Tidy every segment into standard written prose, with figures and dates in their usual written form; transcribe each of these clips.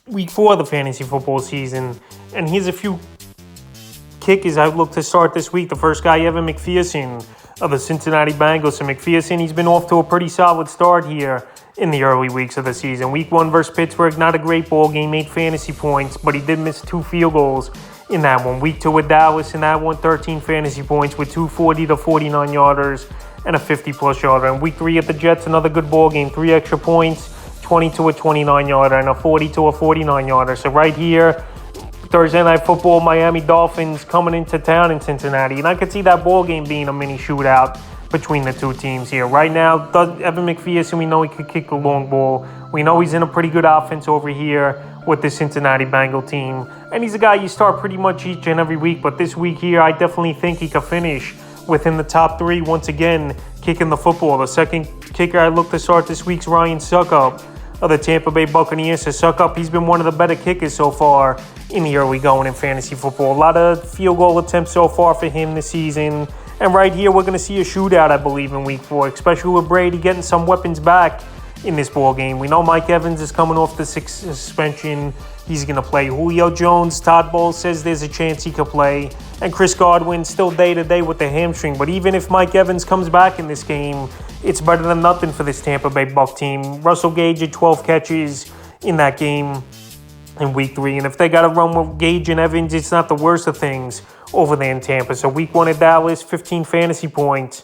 week 4 of the fantasy football season. And here's a few kickers I look to start this week. The first guy, Mcphee of the Cincinnati Bengals. So Mcphee, he's been off to a pretty solid start here in the early weeks of the season. Week 1 versus Pittsburgh, not a great ball game, made fantasy points, but he did miss 2 field goals in that one. Week 2 with Dallas in that one, 13 fantasy points with 2 40 to 49 yarders and a 50-plus yarder. And week 3 at the Jets, another good ball game, 3 extra points, 20 to a 29 yarder and a 40 to a 49 yarder. So right here, Thursday Night Football, Miami Dolphins coming into town in Cincinnati. And I could see that ball game being a mini shootout between the two teams here. Right now, Evan Mcphee, we know he could kick the long ball. We know he's in a pretty good offense over here with the Cincinnati Bengal team. And he's a guy you start pretty much each and every week. But this week here, I definitely think he could finish within the top 3 once again, kicking the football. The second kicker I look to start this week's Ryan Succo of the Tampa Bay Buccaneers. So Succo, he's been one of the better kickers so far in the early going in fantasy football. A lot of field goal attempts so far for him this season. And right here, we're going to see a shootout, I believe, in week 4, especially with Brady getting some weapons back in this ball game. We know Mike Evans is coming off the 6th suspension. He's going to play. Julio Jones, Todd Bowles says there's a chance he could play. And Chris Godwin still day-to-day with the hamstring. But even if Mike Evans comes back in this game, it's better than nothing for this Tampa Bay Buc team. Russell Gage had 12 catches in that game in week 3. And if they got to run with Gage and Evans, it's not the worst of things over there in Tampa. So week 1 at Dallas, 15 fantasy points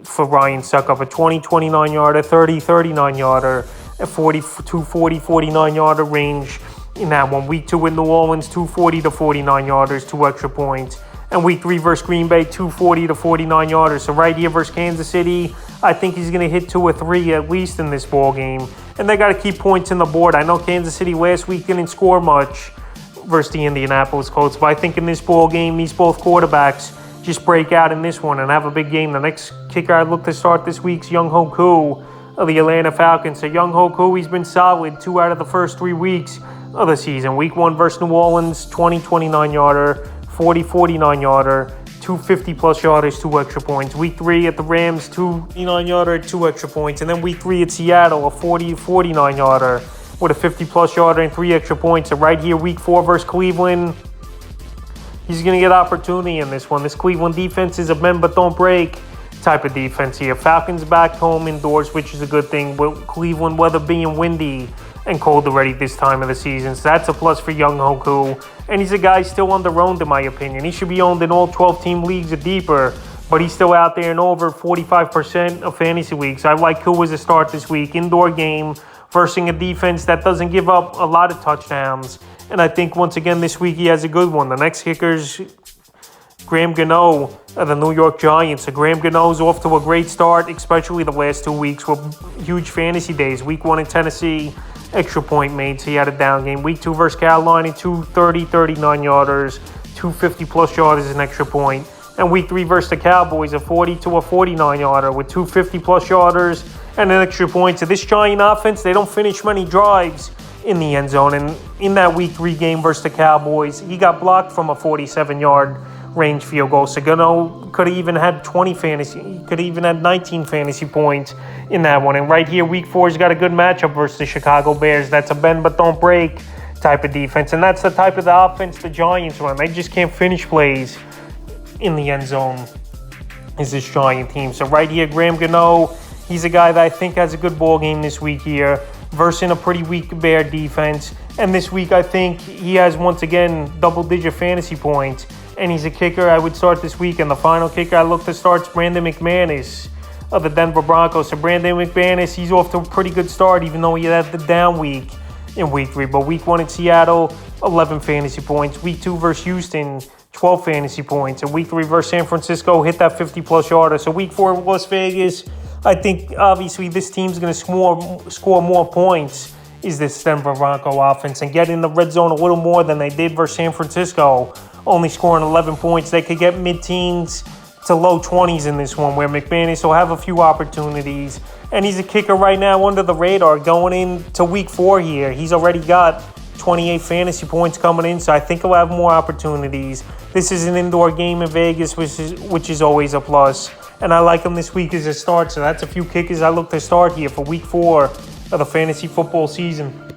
for Ryan Succo, a 20, 29-yarder, 30, 39-yarder, a 40, 49-yarder range in that one. Week 2 in New Orleans, 240 to 49 yarders, 2 extra points. And week 3 versus Green Bay, 240 to 49 yarders. So right here versus Kansas City, I think he's going to hit 2 or 3 at least in this ball game. And they got to keep points in the board. I know Kansas City last week didn't score much versus the Indianapolis Colts, but I think in this ball game, these both quarterbacks just break out in this one and have a big game. The next kicker I look to start this week's Younghoe Koo of the Atlanta Falcons. So Younghoe Koo, he's been solid 2 out of the first 3 weeks of the season. Week 1 versus New Orleans, 20, 29-yarder, 40, 49-yarder, 2 50-plus yarders, 2 extra points. Week 3 at the Rams, 2 49-yarder, 2 extra points. And then week 3 at Seattle, a 40, 49-yarder with a 50-plus yarder and 3 extra points. So right here, week 4 versus Cleveland, he's going to get opportunity in this one. This Cleveland defense is a bend but don't break type of defense here. Falcons back home indoors, which is a good thing, with Cleveland weather being windy and cold already this time of the season. So that's a plus for Younghoe Koo. And he's a guy still under-owned in my opinion. He should be owned in all 12-team leagues or deeper, but he's still out there in over 45% of fantasy leagues. I like Koo as a start this week. Indoor game versus a defense that doesn't give up a lot of touchdowns. And I think once again this week he has a good one. The next kicker's Granau of the New York Giants. So Granau's off to a great start, especially the last 2 weeks with huge fantasy days. Week 1 in Tennessee, extra point made, so he had a down game. Week 2 versus Carolina, 2 30, 39-yarders, 2 50-plus yarders, an extra point. And week 3 versus the Cowboys, a 40 to a 49-yarder with 2 50-plus yarders and an extra point. So this Giant offense, they don't finish many drives in the end zone. And in that week 3 game versus the Cowboys, he got blocked from a 47-yard range field goal. So Granau could have even had 19 fantasy points in that one. And right here, week 4, he's got a good matchup versus the Chicago Bears. That's a bend but don't break type of defense. And that's the type of the offense the Giants run. They just can't finish plays in the end zone is this Giant team. So right here, Granau, he's a guy that I think has a good ball game this week here versus a pretty weak Bear defense. And this week, I think he has, once again, double-digit fantasy points. And he's a kicker I would start this week. And the final kicker I look to start is Brandon Mcmanus of the Denver Broncos. So Brandon Mcmanus, he's off to a pretty good start, even though he had the down week in week 3. But week 1 in Seattle, 11 fantasy points. Week 2 versus Houston, 12 fantasy points. And week 3 versus San Francisco, hit that 50-plus yarder. So week 4 in Las Vegas, I think obviously this team's going to score more points is this Denver Bronco offense and get in the red zone a little more than they did versus San Francisco, only scoring 11 points. They could get mid-teens to low 20s in this one, where Mcmanus will have a few opportunities. And he's a kicker right now under the radar going into week 4 here. He's already got 28 fantasy points coming in, so I think he'll have more opportunities. This is an indoor game in Vegas, which is always a plus. And I like him this week as a start, so that's a few kickers I look to start here for week 4 of the fantasy football season.